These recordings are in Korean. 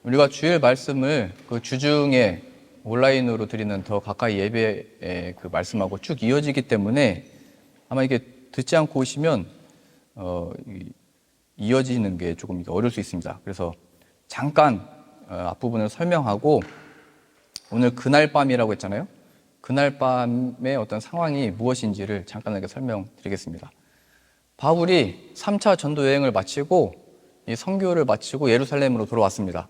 우리가 주일 말씀을 그 주중에 온라인으로 드리는 더 가까이 예배의 그 말씀하고 쭉 이어지기 때문에 아마 이게 듣지 않고 오시면 이어지는 게 조금 어려울 수 있습니다. 그래서 잠깐 앞부분을 설명하고 오늘 그날 밤이라고 했잖아요. 그날 밤의 어떤 상황이 무엇인지를 잠깐하게 설명드리겠습니다. 바울이 3차 전도 여행을 마치고 이 선교를 마치고 예루살렘으로 돌아왔습니다.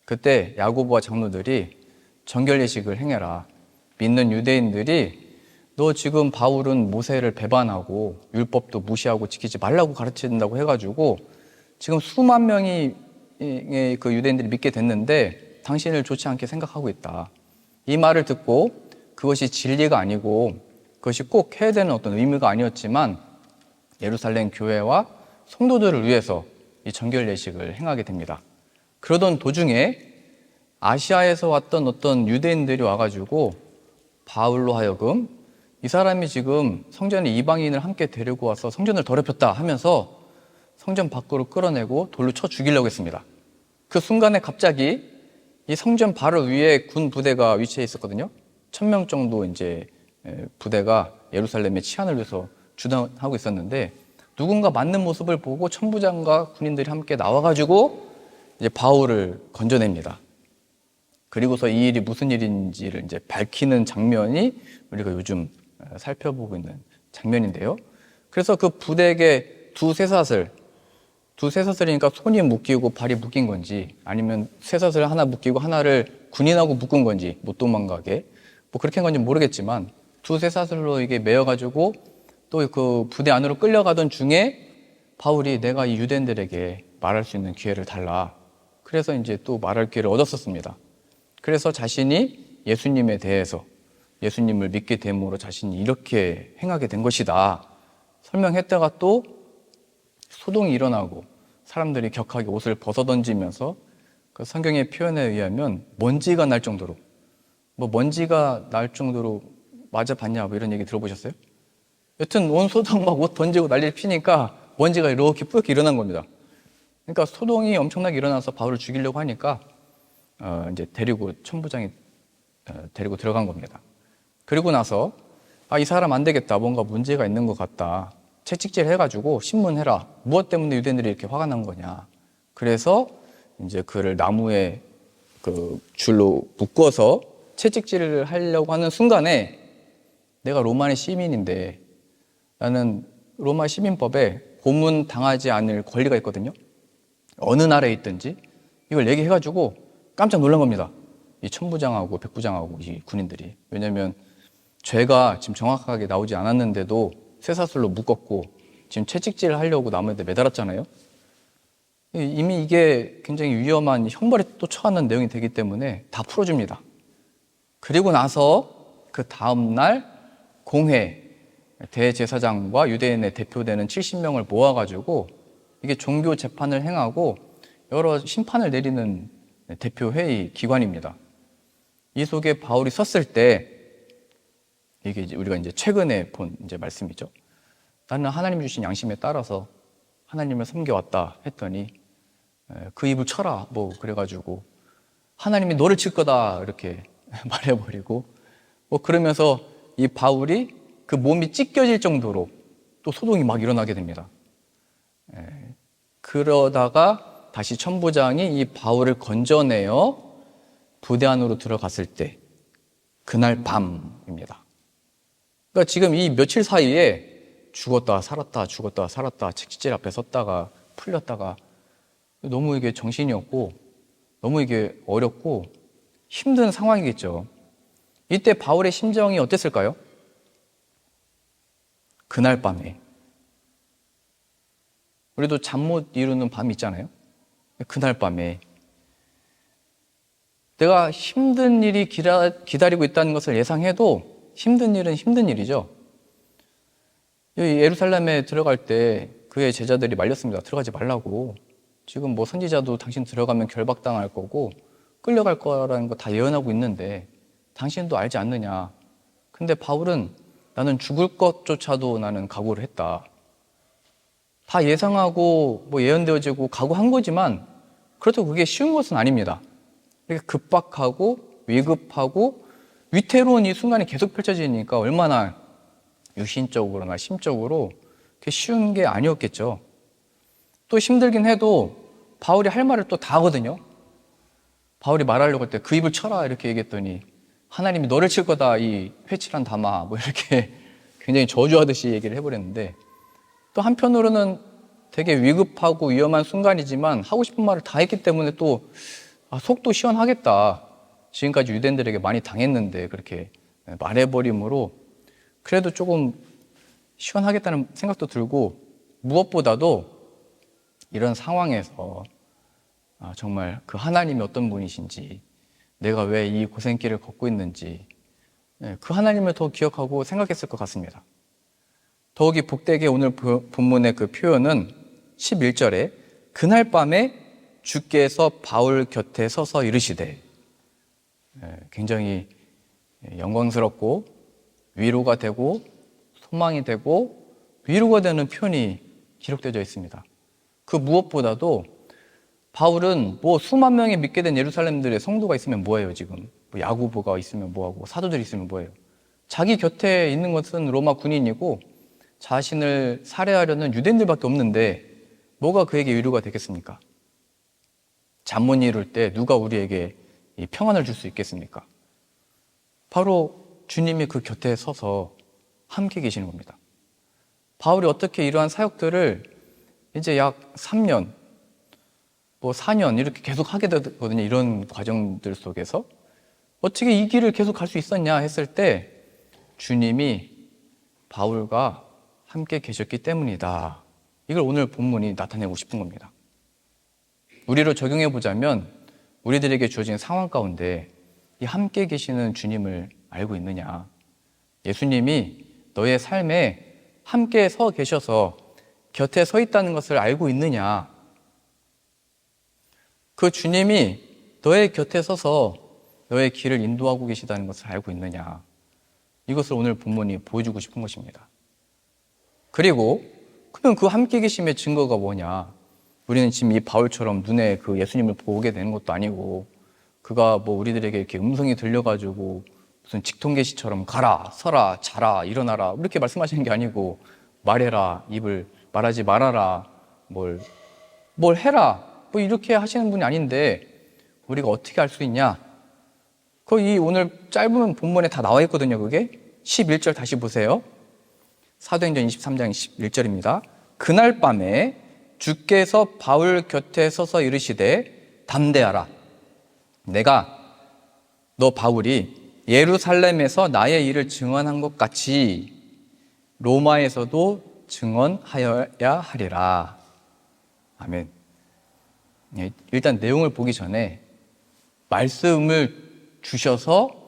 그때 야고보와 장로들이 정결 예식을 행해라. 믿는 유대인들이 너 지금 바울은 모세를 배반하고 율법도 무시하고 지키지 말라고 가르친다고 해가지고 지금 수만 명이 그 유대인들이 믿게 됐는데 당신을 좋지 않게 생각하고 있다. 이 말을 듣고 그것이 진리가 아니고 그것이 꼭 해야 되는 어떤 의무가 아니었지만 예루살렘 교회와 성도들을 위해서 이 정결 예식을 행하게 됩니다. 그러던 도중에 아시아에서 왔던 어떤 유대인들이 와가지고 바울로 하여금 이 사람이 지금 성전에 이방인을 함께 데리고 와서 성전을 더럽혔다 하면서 성전 밖으로 끌어내고 돌로 쳐 죽이려고 했습니다. 그 순간에 갑자기 이 성전 바로 위에 군 부대가 위치해 있었거든요. 1000명 정도 이제 부대가 예루살렘의 치안을 위해서 주둔하고 있었는데 누군가 맞는 모습을 보고 천부장과 군인들이 함께 나와가지고 이제 바울을 건져냅니다. 그리고서 이 일이 무슨 일인지를 이제 밝히는 장면이 우리가 요즘 살펴보고 있는 장면인데요. 그래서 그 부대에게 두 쇠사슬이니까 손이 묶이고 발이 묶인 건지 아니면 쇠사슬 하나 묶이고 하나를 군인하고 묶은 건지 못 도망가게 뭐 그렇게 한 건지 모르겠지만 두 쇠사슬로 이게 매여가지고 또 그 부대 안으로 끌려가던 중에 바울이 내가 이 유대인들에게 말할 수 있는 기회를 달라. 그래서 이제 또 말할 기회를 얻었었습니다. 그래서 자신이 예수님에 대해서 예수님을 믿게 됨으로 자신이 이렇게 행하게 된 것이다. 설명했다가 또 소동이 일어나고 사람들이 격하게 옷을 벗어던지면서 그 성경의 표현에 의하면 먼지가 날 정도로 먼지가 날 정도로 맞아 봤냐 뭐 이런 얘기 들어보셨어요? 여튼 온 소동 막 옷 던지고 난리를 피니까 먼지가 이렇게 뿌옇게 일어난 겁니다. 그러니까 소동이 엄청나게 일어나서 바울을 죽이려고 하니까 이제 천부장이 데리고 들어간 겁니다. 그리고 나서 이 사람 안 되겠다. 뭔가 문제가 있는 것 같다. 채찍질 해가지고 신문해라. 무엇 때문에 유대인들이 이렇게 화가 난 거냐. 그래서 이제 그를 나무에 그 줄로 묶어서 채찍질을 하려고 하는 순간에 내가 로마의 시민인데 나는 로마 시민법에 고문 당하지 않을 권리가 있거든요. 어느 나라에 있든지 이걸 얘기해가지고 깜짝 놀란 겁니다. 이 천부장하고 백부장하고 이 군인들이. 왜냐하면 죄가 지금 정확하게 나오지 않았는데도 쇠사슬로 묶었고 지금 채찍질을 하려고 나무에 매달았잖아요. 이미 이게 굉장히 위험한 형벌에 또 처하는 내용이 되기 때문에 다 풀어줍니다. 그리고 나서 그 다음날 공회 대제사장과 유대인의 대표되는 70명을 모아가지고 이게 종교 재판을 행하고 여러 심판을 내리는 대표회의 기관입니다. 이 속에 바울이 섰을 때 이게 우리가 이제 최근에 본 이제 말씀이죠. 나는 하나님이 주신 양심에 따라서 하나님을 섬겨왔다 했더니 그 입을 쳐라 뭐 그래가지고 하나님이 너를 칠 거다 이렇게 말해버리고 뭐 그러면서 이 바울이 그 몸이 찢겨질 정도로 또 소동이 막 일어나게 됩니다. 그러다가 다시 천부장이 이 바울을 건져내어 부대 안으로 들어갔을 때 그날 밤입니다. 그러니까 지금 이 며칠 사이에 죽었다 살았다 채찍질 앞에 섰다가 풀렸다가 너무 이게 정신이 없고 너무 이게 어렵고 힘든 상황이겠죠. 이때 바울의 심정이 어땠을까요? 그날 밤에 우리도 잠 못 이루는 밤이 있잖아요. 그날 밤에 내가 힘든 일이 기다리고 있다는 것을 예상해도 힘든 일은 힘든 일이죠. 예루살렘에 들어갈 때 그의 제자들이 말렸습니다. 들어가지 말라고. 지금 뭐 선지자도 당신 들어가면 결박당할 거고 끌려갈 거라는 거 다 예언하고 있는데 당신도 알지 않느냐. 근데 바울은 나는 죽을 것조차도 나는 각오를 했다. 다 예상하고 뭐 예언되어지고 각오한 거지만 그렇다고 그게 쉬운 것은 아닙니다. 이렇게 급박하고 위급하고 위태로운 이 순간이 계속 펼쳐지니까 얼마나 육신적으로나 심적으로 쉬운 게 아니었겠죠. 또 힘들긴 해도 바울이 할 말을 또 다 하거든요. 바울이 말하려고 할 때 그 입을 쳐라 이렇게 얘기했더니 하나님이 너를 칠 거다 이 회칠한 담아 뭐 이렇게 굉장히 저주하듯이 얘기를 해버렸는데, 또 한편으로는 되게 위급하고 위험한 순간이지만 하고 싶은 말을 다 했기 때문에 또 속도 시원하겠다. 지금까지 유대인들에게 많이 당했는데 그렇게 말해버림으로 그래도 조금 시원하겠다는 생각도 들고, 무엇보다도 이런 상황에서 정말 그 하나님이 어떤 분이신지, 내가 왜 이 고생길을 걷고 있는지 그 하나님을 더 기억하고 생각했을 것 같습니다. 더욱이 복되게 오늘 본문의 그 표현은 11절에 그날 밤에 주께서 바울 곁에 서서 이르시되, 굉장히 영광스럽고 위로가 되고 소망이 되고 위로가 되는 표현이 기록되어 있습니다. 그 무엇보다도 바울은 뭐 수만 명이 믿게 된 예루살렘들의 성도가 있으면 뭐예요 지금? 뭐 야고보가 있으면 뭐하고 사도들이 있으면 뭐예요? 자기 곁에 있는 것은 로마 군인이고 자신을 살해하려는 유대인들밖에 없는데 뭐가 그에게 위로가 되겠습니까? 잠 못 이룰 때 누가 우리에게 이 평안을 줄 수 있겠습니까? 바로 주님이 그 곁에 서서 함께 계시는 겁니다. 바울이 어떻게 이러한 사역들을 이제 약 3년, 뭐 4년 이렇게 계속 하게 되거든요. 이런 과정들 속에서 어떻게 이 길을 계속 갈 수 있었냐 했을 때 주님이 바울과 함께 계셨기 때문이다. 이걸 오늘 본문이 나타내고 싶은 겁니다. 우리로 적용해 보자면 우리들에게 주어진 상황 가운데 이 함께 계시는 주님을 알고 있느냐? 예수님이 너의 삶에 함께 서 계셔서 곁에 서 있다는 것을 알고 있느냐? 그 주님이 너의 곁에 서서 너의 길을 인도하고 계시다는 것을 알고 있느냐? 이것을 오늘 본문이 보여주고 싶은 것입니다. 그리고 그러면 그 함께 계심의 증거가 뭐냐? 우리는 지금 이 바울처럼 눈에 그 예수님을 보게 되는 것도 아니고, 그가 뭐 우리들에게 이렇게 음성이 들려가지고 무슨 직통계시처럼 가라, 서라, 자라, 일어나라 이렇게 말씀하시는 게 아니고, 말해라, 입을 말하지 말아라, 뭘 해라, 뭐 이렇게 하시는 분이 아닌데 우리가 어떻게 알 수 있냐? 이 오늘 짧은 본문에 다 나와 있거든요. 그게 11절 다시 보세요. 사도행전 23장 11절입니다. 그날 밤에 주께서 바울 곁에 서서 이르시되 담대하라. 내가 너 바울이 예루살렘에서 나의 일을 증언한 것 같이 로마에서도 증언하여야 하리라. 아멘. 일단 내용을 보기 전에 말씀을 주셔서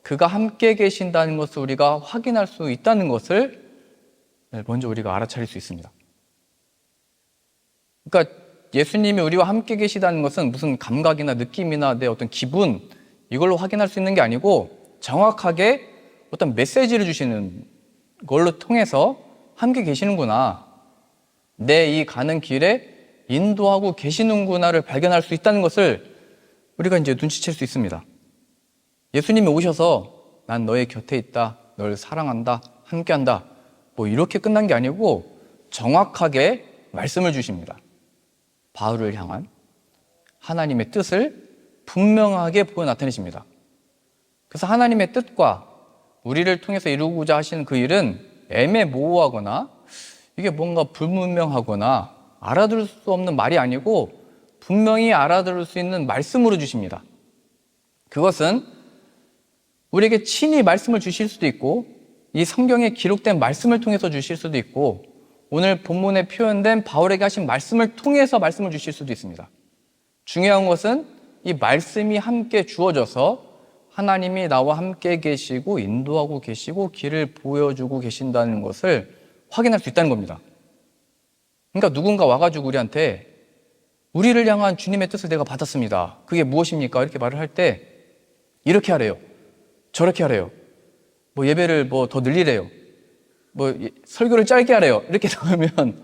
그가 함께 계신다는 것을 우리가 확인할 수 있다는 것을 먼저 우리가 알아차릴 수 있습니다. 그러니까 예수님이 우리와 함께 계시다는 것은 무슨 감각이나 느낌이나 내 어떤 기분 이걸로 확인할 수 있는 게 아니고 정확하게 어떤 메시지를 주시는 걸로 통해서 함께 계시는구나, 내 이 가는 길에 인도하고 계시는구나를 발견할 수 있다는 것을 우리가 이제 눈치챌 수 있습니다. 예수님이 오셔서 난 너의 곁에 있다, 널 사랑한다, 함께한다 뭐 이렇게 끝난 게 아니고 정확하게 말씀을 주십니다. 바울을 향한 하나님의 뜻을 분명하게 보여 나타내십니다. 그래서 하나님의 뜻과 우리를 통해서 이루고자 하시는 그 일은 애매모호하거나 이게 뭔가 불분명하거나 알아들을 수 없는 말이 아니고 분명히 알아들을 수 있는 말씀으로 주십니다. 그것은 우리에게 친히 말씀을 주실 수도 있고 이 성경에 기록된 말씀을 통해서 주실 수도 있고 오늘 본문에 표현된 바울에게 하신 말씀을 통해서 말씀을 주실 수도 있습니다. 중요한 것은 이 말씀이 함께 주어져서 하나님이 나와 함께 계시고 인도하고 계시고 길을 보여주고 계신다는 것을 확인할 수 있다는 겁니다. 그러니까 누군가 와가지고 우리한테 우리를 향한 주님의 뜻을 내가 받았습니다, 그게 무엇입니까? 이렇게 말을 할 때 이렇게 하래요, 저렇게 하래요, 뭐 예배를 뭐 더 늘리래요, 뭐 설교를 짧게 하래요 이렇게 나오면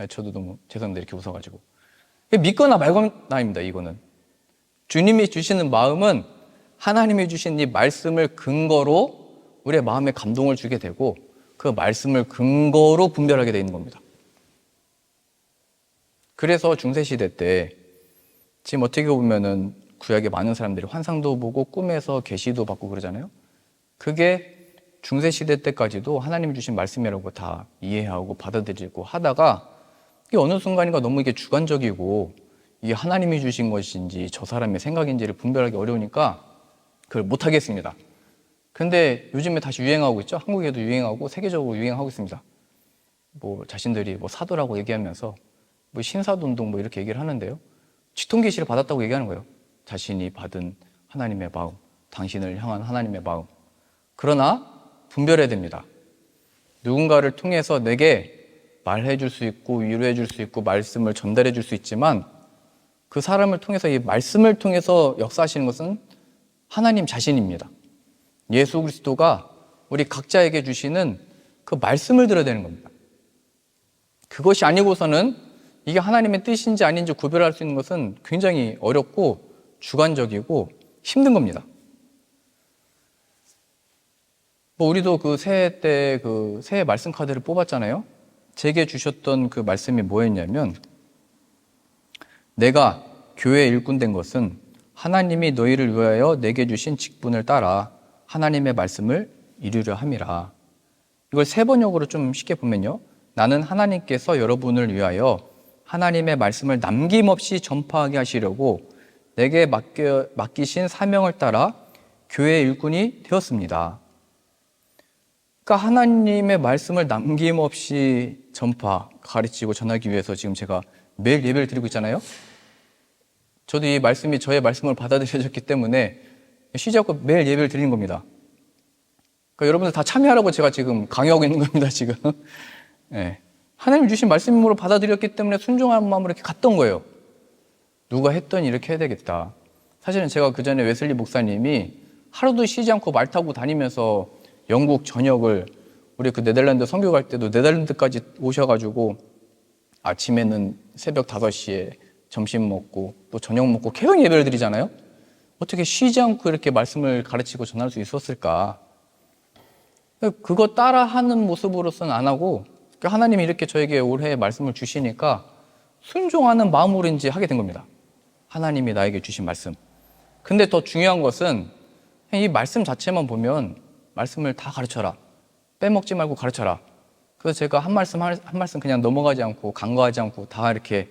저도 너무 죄송합니다 이렇게 웃어가지고 믿거나 말거나입니다. 이거는 주님이 주시는 마음은 하나님이 주신 이 말씀을 근거로 우리의 마음에 감동을 주게 되고 그 말씀을 근거로 분별하게 되어 있는 겁니다. 그래서 중세시대 때 지금 어떻게 보면은 구약에 많은 사람들이 환상도 보고 꿈에서 계시도 받고 그러잖아요. 그게 중세시대 때까지도 하나님이 주신 말씀이라고 다 이해하고 받아들이고 하다가 이게 어느 순간인가 너무 이게 주관적이고 이게 하나님이 주신 것인지 저 사람의 생각인지를 분별하기 어려우니까 그걸 못하겠습니다. 근데 요즘에 다시 유행하고 있죠. 한국에도 유행하고 세계적으로 유행하고 있습니다. 뭐 자신들이 뭐 사도라고 얘기하면서 뭐 신사도운동 뭐 이렇게 얘기를 하는데요. 치통계시를 받았다고 얘기하는 거예요. 자신이 받은 하나님의 마음, 당신을 향한 하나님의 마음. 그러나 분별해야 됩니다. 누군가를 통해서 내게 말해 줄 수 있고 위로해 줄 수 있고 말씀을 전달해 줄 수 있지만 그 사람을 통해서 이 말씀을 통해서 역사하시는 것은 하나님 자신입니다. 예수 그리스도가 우리 각자에게 주시는 그 말씀을 들어야 되는 겁니다. 그것이 아니고서는 이게 하나님의 뜻인지 아닌지 구별할 수 있는 것은 굉장히 어렵고 주관적이고 힘든 겁니다. 뭐 우리도 그 새해 때 그 새해 말씀 카드를 뽑았잖아요. 제게 주셨던 그 말씀이 뭐였냐면 내가 교회 일꾼 된 것은 하나님이 너희를 위하여 내게 주신 직분을 따라 하나님의 말씀을 이루려 함이라. 이걸 세 번역으로 좀 쉽게 보면요. 나는 하나님께서 여러분을 위하여 하나님의 말씀을 남김없이 전파하게 하시려고 내게 맡기신 사명을 따라 교회 일꾼이 되었습니다. 그러니까 하나님의 말씀을 남김없이 가르치고 전하기 위해서 지금 제가 매일 예배를 드리고 있잖아요. 저도 이 말씀이 저의 말씀을 받아들여졌기 때문에 쉬지 않고 매일 예배를 드리는 겁니다. 그러니까 여러분들 다 참여하라고 제가 지금 강요하고 있는 겁니다, 지금. 네. 하나님 주신 말씀으로 받아들였기 때문에 순종하는 마음으로 이렇게 갔던 거예요. 누가 했더니 이렇게 해야 되겠다. 사실은 제가 그 전에 웨슬리 목사님이 하루도 쉬지 않고 말 타고 다니면서 영국 전역을 우리 그 네덜란드 선교 갈 때도 네덜란드까지 오셔가지고 아침에는 새벽 5시에 점심 먹고 또 저녁 먹고 계속 예배를 드리잖아요. 어떻게 쉬지 않고 이렇게 말씀을 가르치고 전할 수 있었을까? 그거 따라 하는 모습으로서는 안 하고 하나님이 이렇게 저에게 올해 말씀을 주시니까 순종하는 마음으로인지 하게 된 겁니다. 하나님이 나에게 주신 말씀. 근데 더 중요한 것은 이 말씀 자체만 보면 말씀을 다 가르쳐라. 빼먹지 말고 가르쳐라. 그래서 제가 한 말씀 그냥 넘어가지 않고 간과하지 않고 다 이렇게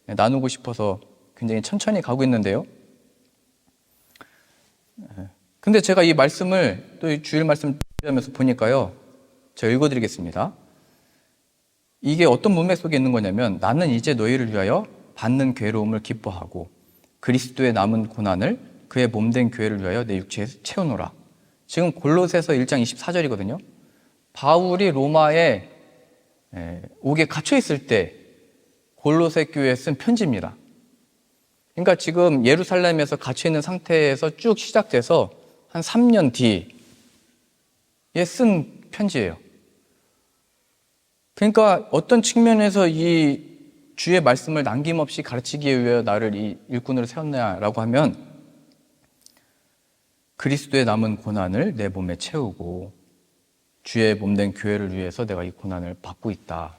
나누고 싶어서 굉장히 천천히 가고 있는데요. 근데 제가 이 말씀을 또 이 주일 말씀 하면서 보니까요. 제가 읽어드리겠습니다. 이게 어떤 문맥 속에 있는 거냐면 나는 이제 너희를 위하여 받는 괴로움을 기뻐하고 그리스도의 남은 고난을 그의 몸된 교회를 위하여 내 육체에 채우노라. 지금 골로새서 1장 24절이거든요. 바울이 로마에 옥에 갇혀 있을 때 골로새 교회에 쓴 편지입니다. 그러니까 지금 예루살렘에서 갇혀 있는 상태에서 쭉 시작돼서 한 3년 뒤에 쓴 편지예요. 그러니까 어떤 측면에서 이 주의 말씀을 남김없이 가르치기 위해 나를 이 일꾼으로 세웠냐라고 하면 그리스도의 남은 고난을 내 몸에 채우고 주의 몸된 교회를 위해서 내가 이 고난을 받고 있다.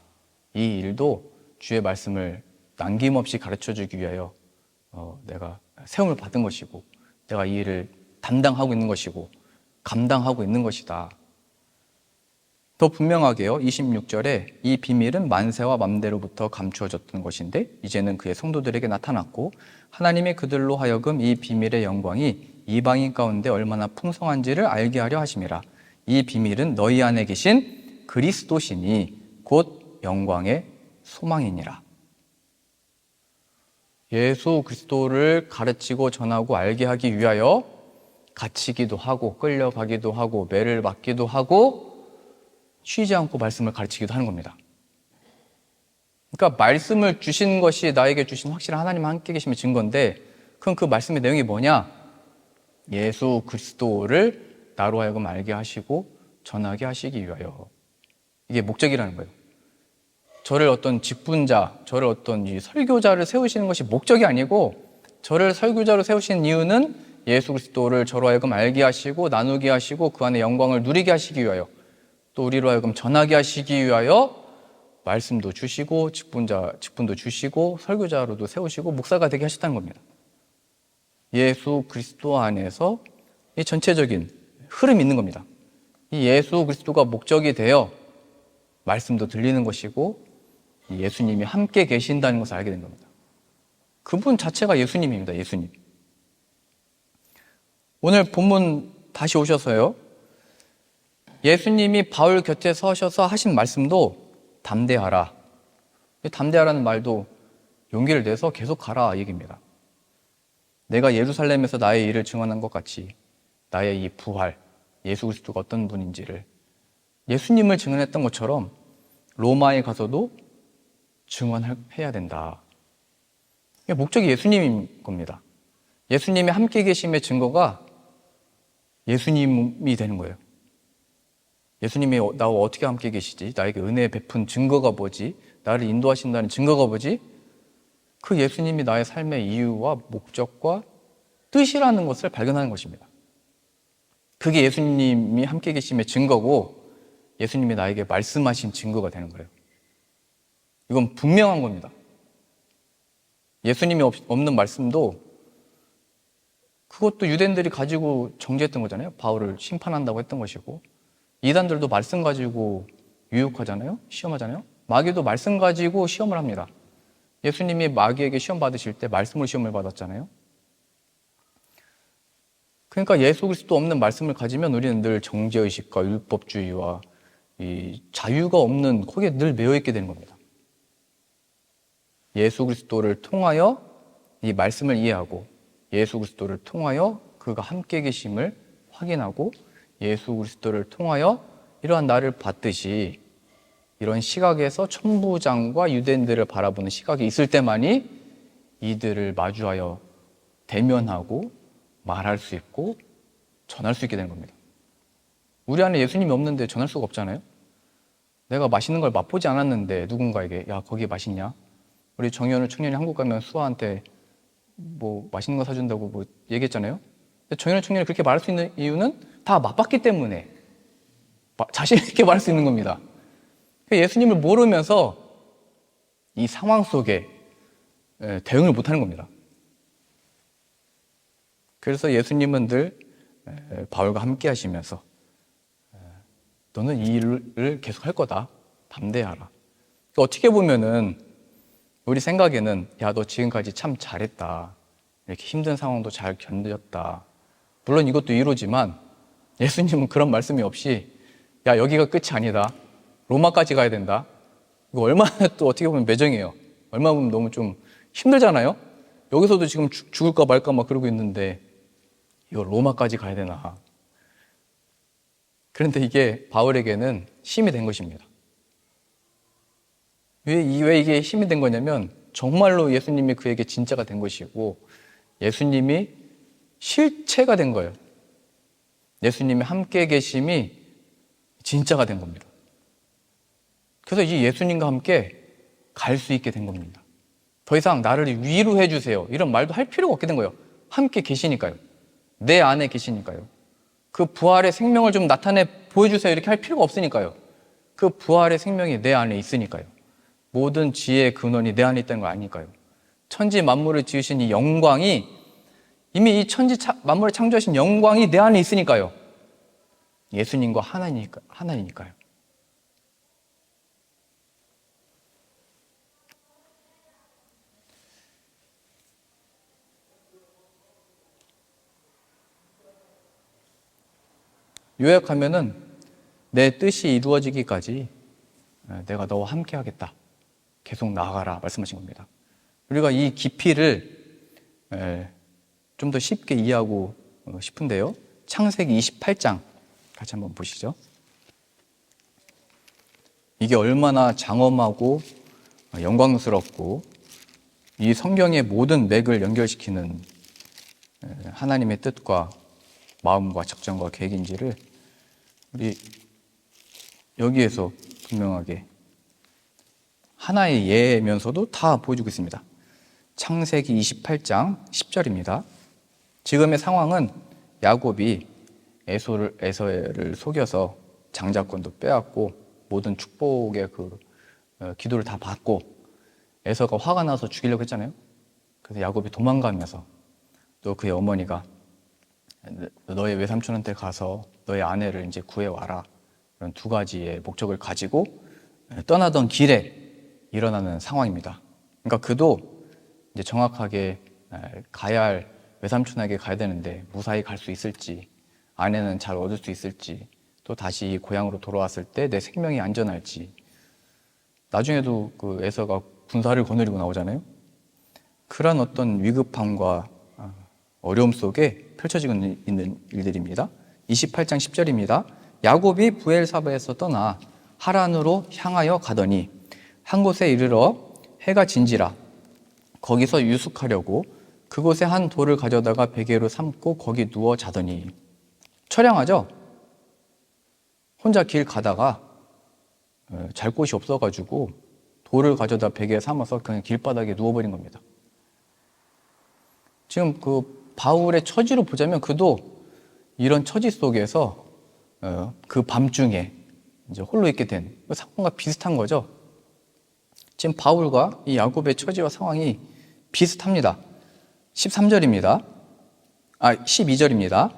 이 일도 주의 말씀을 남김없이 가르쳐주기 위하여 내가 세움을 받은 것이고 내가 이 일을 담당하고 있는 것이고 감당하고 있는 것이다. 더 분명하게요. 26절에 이 비밀은 만세와 맘대로부터 감추어졌던 것인데 이제는 그의 성도들에게 나타났고 하나님이 그들로 하여금 이 비밀의 영광이 이방인 가운데 얼마나 풍성한지를 알게 하려 하심이라. 이 비밀은 너희 안에 계신 그리스도시니 곧 영광의 소망이니라. 예수 그리스도를 가르치고 전하고 알게 하기 위하여 갇히기도 하고 끌려가기도 하고 매를 맞기도 하고 쉬지 않고 말씀을 가르치기도 하는 겁니다. 그러니까 말씀을 주신 것이 나에게 주신 확실한 하나님 함께 계심의 증거인데 그럼 그 말씀의 내용이 뭐냐? 예수 그리스도를 나로 하여금 알게 하시고 전하게 하시기 위하여. 이게 목적이라는 거예요. 저를 어떤 직분자, 저를 어떤 이 설교자를 세우시는 것이 목적이 아니고 저를 설교자로 세우신 이유는 예수 그리스도를 저로 하여금 알게 하시고 나누게 하시고 그 안에 영광을 누리게 하시기 위하여, 또 우리로 하여금 전하게 하시기 위하여 말씀도 주시고 직분도 주시고 설교자로도 세우시고 목사가 되게 하셨다는 겁니다. 예수 그리스도 안에서 이 전체적인 흐름이 있는 겁니다. 이 예수 그리스도가 목적이 되어 말씀도 들리는 것이고 예수님이 함께 계신다는 것을 알게 된 겁니다. 그분 자체가 예수님입니다. 예수님. 오늘 본문 다시 오셔서요, 예수님이 바울 곁에 서셔서 하신 말씀도 담대하라. 담대하라는 말도 용기를 내서 계속 가라 얘기입니다. 내가 예루살렘에서 나의 일을 증언한 것 같이 나의 이 부활, 예수 그리스도가 어떤 분인지를, 예수님을 증언했던 것처럼 로마에 가서도 증언해야 된다. 목적이 예수님인 겁니다. 예수님이 함께 계심의 증거가 예수님이 되는 거예요. 예수님이 나와 어떻게 함께 계시지? 나에게 은혜 베푼 증거가 뭐지? 나를 인도하신다는 증거가 뭐지? 그 예수님이 나의 삶의 이유와 목적과 뜻이라는 것을 발견하는 것입니다. 그게 예수님이 함께 계심의 증거고 예수님이 나에게 말씀하신 증거가 되는 거예요. 이건 분명한 겁니다. 예수님이 없는 말씀도 그것도 유대인들이 가지고 정죄했던 거잖아요. 바울을 심판한다고 했던 것이고, 이단들도 말씀 가지고 유혹하잖아요. 시험하잖아요. 마귀도 말씀 가지고 시험을 합니다. 예수님이 마귀에게 시험 받으실 때 말씀으로 시험을 받았잖아요. 그러니까 예수 그리스도 없는 말씀을 가지면 우리는 늘 정죄의식과 율법주의와 이 자유가 없는, 거기에 늘 매여 있게 되는 겁니다. 예수 그리스도를 통하여 이 말씀을 이해하고 예수 그리스도를 통하여 그가 함께 계심을 확인하고 예수 그리스도를 통하여 이러한 나를 받듯이 이런 시각에서 천부장과 유대인들을 바라보는 시각이 있을 때만이 이들을 마주하여 대면하고 말할 수 있고 전할 수 있게 되는 겁니다. 우리 안에 예수님이 없는데 전할 수가 없잖아요. 내가 맛있는 걸 맛보지 않았는데 누군가에게 야 거기 맛있냐? 우리 정연우 청년이 한국 가면 수아한테 뭐 맛있는 거 사준다고 뭐 얘기했잖아요. 근데 정연우 청년이 그렇게 말할 수 있는 이유는 다 맛봤기 때문에 자신 있게 말할 수 있는 겁니다. 예수님을 모르면서 이 상황 속에 대응을 못하는 겁니다. 그래서 예수님은 늘 바울과 함께 하시면서 너는 이 일을 계속 할 거다. 담대하라. 어떻게 보면은 우리 생각에는 야, 너 지금까지 참 잘했다. 이렇게 힘든 상황도 잘 견뎠다. 물론 이것도 위로지만 예수님은 그런 말씀이 없이 야, 여기가 끝이 아니다. 로마까지 가야 된다. 이거 얼마나 또 어떻게 보면 매정이에요. 얼마나 보면 너무 좀 힘들잖아요. 여기서도 지금 죽을까 말까 막 그러고 있는데 이거 로마까지 가야 되나. 그런데 이게 바울에게는 힘이 된 것입니다. 왜 이게 힘이 된 거냐면 정말로 예수님이 그에게 진짜가 된 것이고 예수님이 실체가 된 거예요. 예수님이 함께 계심이 진짜가 된 겁니다. 그래서 이 예수님과 함께 갈 수 있게 된 겁니다. 더 이상 나를 위로해 주세요 이런 말도 할 필요가 없게 된 거예요. 함께 계시니까요. 내 안에 계시니까요. 그 부활의 생명을 좀 나타내 보여주세요 이렇게 할 필요가 없으니까요. 그 부활의 생명이 내 안에 있으니까요. 모든 지혜의 근원이 내 안에 있다는 거 아니까요. 천지 만물을 지으신 이 영광이 이미 이 천지 만물을 창조하신 영광이 내 안에 있으니까요. 예수님과 하나니까요. 요약하면은 내 뜻이 이루어지기까지 내가 너와 함께 하겠다. 계속 나아가라 말씀하신 겁니다. 우리가 이 깊이를 좀 더 쉽게 이해하고 싶은데요. 창세기 28장 같이 한번 보시죠. 이게 얼마나 장엄하고 영광스럽고 이 성경의 모든 맥을 연결시키는 하나님의 뜻과 마음과 작정과 계획인지를 우리 여기에서 분명하게 하나의 예면서도 다 보여주고 있습니다. 창세기 28장 10절입니다. 지금의 상황은 야곱이 에서를 속여서 장자권도 빼앗고 모든 축복의 기도를 다 받고 에서가 화가 나서 죽이려고 했잖아요. 그래서 야곱이 도망가면서 또 그의 어머니가 너의 외삼촌한테 가서 너의 아내를 이제 구해와라, 이런 두 가지의 목적을 가지고 떠나던 길에 일어나는 상황입니다. 그러니까 그도 이제 정확하게 가야 할 외삼촌에게 가야 되는데 무사히 갈 수 있을지, 아내는 잘 얻을 수 있을지, 또 다시 고향으로 돌아왔을 때 내 생명이 안전할지. 나중에도 그 에서가 군사를 거느리고 나오잖아요. 그런 어떤 위급함과 어려움 속에 펼쳐지고 있는 일들입니다. 28장 10절입니다. 야곱이 부엘사바에서 떠나 하란으로 향하여 가더니 한 곳에 이르러 해가 진지라 거기서 유숙하려고 그곳에 한 돌을 가져다가 베개로 삼고 거기 누워 자더니. 처량하죠? 혼자 길 가다가 잘 곳이 없어가지고 돌을 가져다 베개에 삼아서 그냥 길바닥에 누워버린 겁니다. 지금 그 바울의 처지로 보자면 그도 이런 처지 속에서 그 밤중에 이제 홀로 있게 된 상황과 비슷한 거죠. 지금 바울과 이 야곱의 처지와 상황이 비슷합니다. 13절입니다. 12절입니다.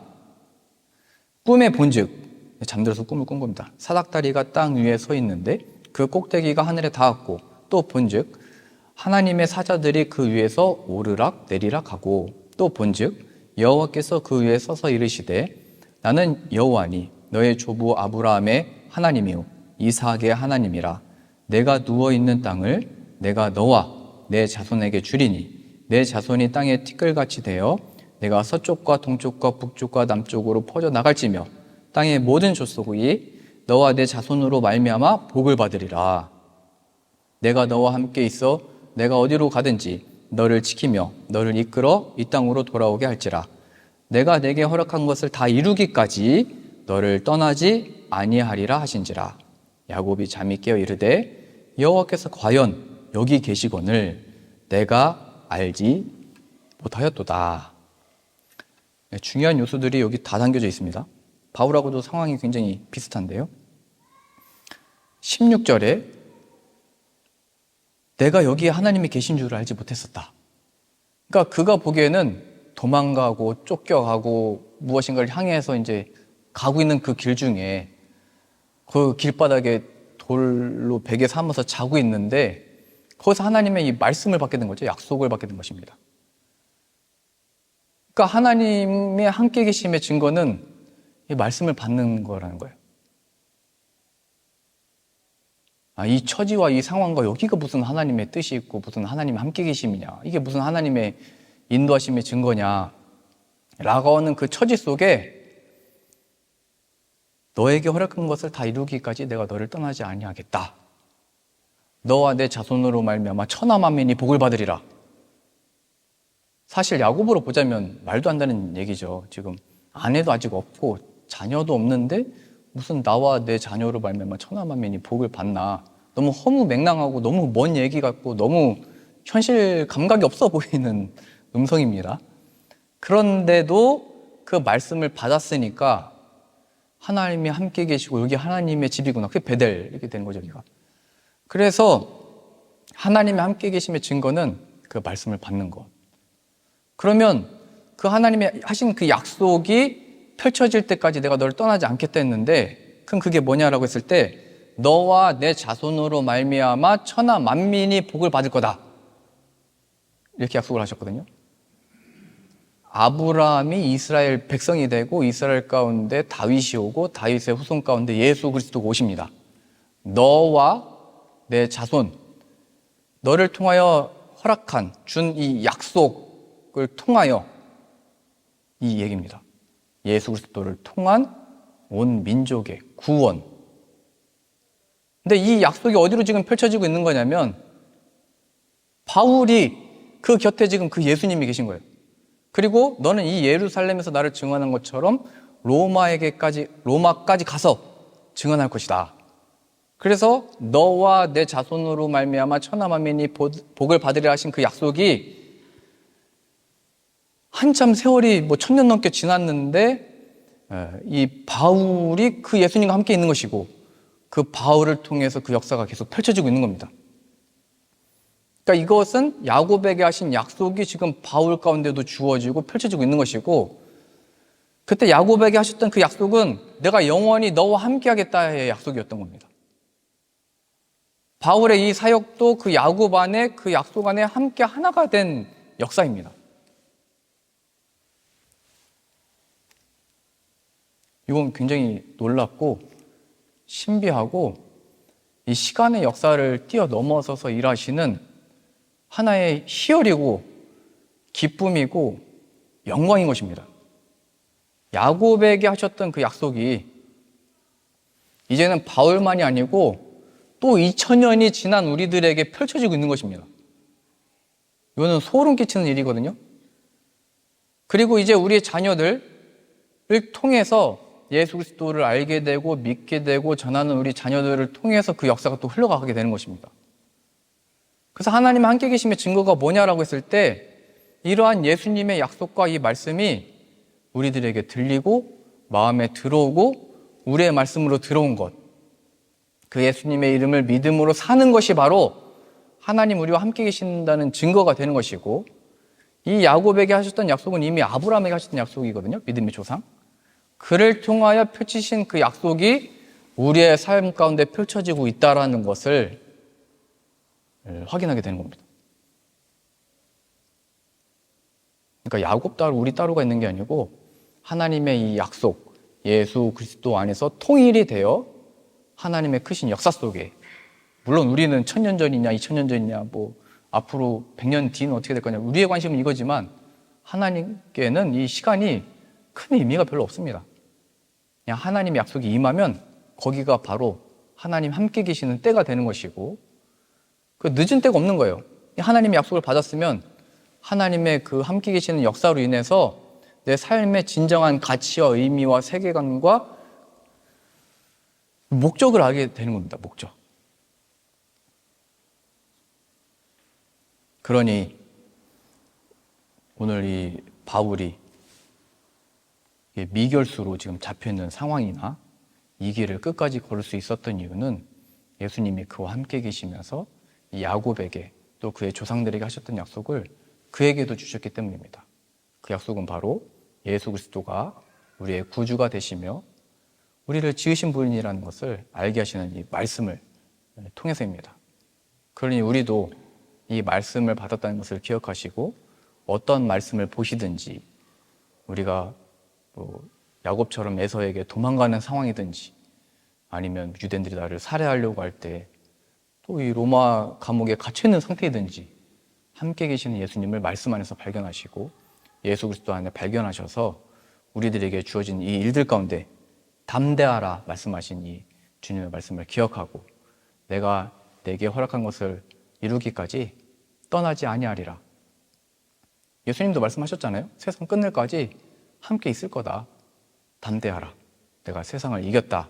꿈에 본즉, 잠들어서 꿈을 꾼 겁니다. 사닥다리가 땅 위에 서 있는데 그 꼭대기가 하늘에 닿았고, 또 본즉 하나님의 사자들이 그 위에서 오르락 내리락 하고, 또 본즉 여호와께서 그 위에 서서 이르시되 나는 여호와니 너의 조부 아브라함의 하나님이요 이삭의 하나님이라. 내가 누워있는 땅을 내가 너와 내 자손에게 주리니 내 자손이 땅에 티끌같이 되어 내가 서쪽과 동쪽과 북쪽과 남쪽으로 퍼져 나갈지며 땅의 모든 족속이 너와 내 자손으로 말미암아 복을 받으리라. 내가 너와 함께 있어 내가 어디로 가든지 너를 지키며 너를 이끌어 이 땅으로 돌아오게 할지라. 내가 내게 허락한 것을 다 이루기까지 너를 떠나지 아니하리라 하신지라. 야곱이 잠이 깨어 이르되 여호와께서 과연 여기 계시거늘 내가 알지 못하였도다. 중요한 요소들이 여기 다 담겨져 있습니다. 바울하고도 상황이 굉장히 비슷한데요. 16절에 내가 여기에 하나님이 계신 줄 알지 못했었다. 그러니까 그가 보기에는 도망가고 쫓겨가고 무엇인가를 향해서 이제 가고 있는 그 길 중에 그 길바닥에 돌로 베개 삼아서 자고 있는데 거기서 하나님의 이 말씀을 받게 된 거죠. 약속을 받게 된 것입니다. 그러니까 하나님의 함께 계심의 증거는 이 말씀을 받는 거라는 거예요. 이 처지와 이 상황과 여기가 무슨 하나님의 뜻이 있고 무슨 하나님의 함께 계심이냐, 이게 무슨 하나님의 인도하심의 증거냐 라고 하는 그 처지 속에 너에게 허락한 것을 다 이루기까지 내가 너를 떠나지 아니하겠다. 너와 내 자손으로 말미암아 천하 만민이 복을 받으리라. 사실 야곱으로 보자면 말도 안 되는 얘기죠. 지금 아내도 아직 없고 자녀도 없는데 무슨 나와 내 자녀로 말미암아 천하 만민이 복을 받나. 너무 허무맹랑하고 너무 먼 얘기 같고 너무 현실 감각이 없어 보이는 음성입니다. 그런데도 그 말씀을 받았으니까 하나님이 함께 계시고 여기 하나님의 집이구나. 그게 베델 이렇게 되는 거죠, 우리가. 그래서 하나님의 함께 계심의 증거는 그 말씀을 받는 것. 그러면 그 하나님이 하신 그 약속이 펼쳐질 때까지 내가 너를 떠나지 않겠다 했는데, 그럼 그게 뭐냐라고 했을 때 너와 내 자손으로 말미암아 천하 만민이 복을 받을 거다. 이렇게 약속을 하셨거든요. 아브라함이 이스라엘 백성이 되고 이스라엘 가운데 다윗이 오고 다윗의 후손 가운데 예수 그리스도가 오십니다. 너와 내 자손, 너를 통하여 허락한 준 이 약속을 통하여 이 얘기입니다. 예수 그리스도를 통한 온 민족의 구원. 근데 이 약속이 어디로 지금 펼쳐지고 있는 거냐면 바울이 그 곁에 지금 그 예수님이 계신 거예요. 그리고 너는 이 예루살렘에서 나를 증언한 것처럼 로마까지 가서 증언할 것이다. 그래서 너와 내 자손으로 말미암아 천하 만민이 복을 받으리라 하신 그 약속이 한참 세월이 뭐 1000년 넘게 지났는데 이 바울이 그 예수님과 함께 있는 것이고 그 바울을 통해서 그 역사가 계속 펼쳐지고 있는 겁니다. 그러니까 이것은 야곱에게 하신 약속이 지금 바울 가운데도 주어지고 펼쳐지고 있는 것이고, 그때 야곱에게 하셨던 그 약속은 내가 영원히 너와 함께 하겠다의 약속이었던 겁니다. 바울의 이 사역도 그 야곱 안에, 그 약속 안에 함께 하나가 된 역사입니다. 이건 굉장히 놀랍고 신비하고 이 시간의 역사를 뛰어넘어서서 일하시는 하나의 희열이고 기쁨이고 영광인 것입니다. 야곱에게 하셨던 그 약속이 이제는 바울만이 아니고 또 2000년이 지난 우리들에게 펼쳐지고 있는 것입니다. 이거는 소름 끼치는 일이거든요. 그리고 이제 우리의 자녀들을 통해서 예수 그리스도를 알게 되고 믿게 되고 전하는 우리 자녀들을 통해서 그 역사가 또 흘러가게 되는 것입니다. 그래서 하나님 함께 계심의 증거가 뭐냐라고 했을 때 이러한 예수님의 약속과 이 말씀이 우리들에게 들리고 마음에 들어오고 우리의 말씀으로 들어온 것, 그 예수님의 이름을 믿음으로 사는 것이 바로 하나님 우리와 함께 계신다는 증거가 되는 것이고, 이 야곱에게 하셨던 약속은 이미 아브라함에게 하셨던 약속이거든요. 믿음의 조상. 그를 통하여 펼치신 그 약속이 우리의 삶 가운데 펼쳐지고 있다는 것을 확인하게 되는 겁니다. 그러니까 야곱 따로 우리 따로가 있는 게 아니고 하나님의 이 약속, 예수 그리스도 안에서 통일이 되어 하나님의 크신 역사 속에, 물론 우리는 1000년 전이냐 2000년 전이냐 뭐 앞으로 100년 뒤는 어떻게 될 거냐, 우리의 관심은 이거지만 하나님께는 이 시간이 큰 의미가 별로 없습니다. 그냥 하나님의 약속이 임하면 거기가 바로 하나님 함께 계시는 때가 되는 것이고, 그 늦은 때가 없는 거예요. 하나님의 약속을 받았으면 하나님의 그 함께 계시는 역사로 인해서 내 삶의 진정한 가치와 의미와 세계관과 목적을 알게 되는 겁니다. 목적. 그러니 오늘 이 바울이 미결수로 지금 잡혀있는 상황이나 이 길을 끝까지 걸을 수 있었던 이유는 예수님이 그와 함께 계시면서 이 야곱에게 또 그의 조상들에게 하셨던 약속을 그에게도 주셨기 때문입니다. 그 약속은 바로 예수 그리스도가 우리의 구주가 되시며 우리를 지으신 분이라는 것을 알게 하시는 이 말씀을 통해서입니다. 그러니 우리도 이 말씀을 받았다는 것을 기억하시고 어떤 말씀을 보시든지, 우리가 뭐 야곱처럼 에서에게 도망가는 상황이든지 아니면 유대인들이 나를 살해하려고 할 때 또 이 로마 감옥에 갇혀있는 상태이든지 함께 계시는 예수님을 말씀 안에서 발견하시고 예수 그리스도 안에 발견하셔서 우리들에게 주어진 이 일들 가운데 담대하라 말씀하신 이 주님의 말씀을 기억하고 내가 내게 허락한 것을 이루기까지 떠나지 아니하리라. 예수님도 말씀하셨잖아요. 세상 끝날까지 함께 있을 거다. 담대하라. 내가 세상을 이겼다.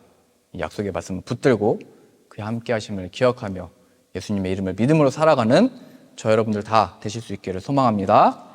이 약속의 말씀을 붙들고 그의 함께 하심을 기억하며 예수님의 이름을 믿음으로 살아가는 저 여러분들 다 되실 수 있기를 소망합니다.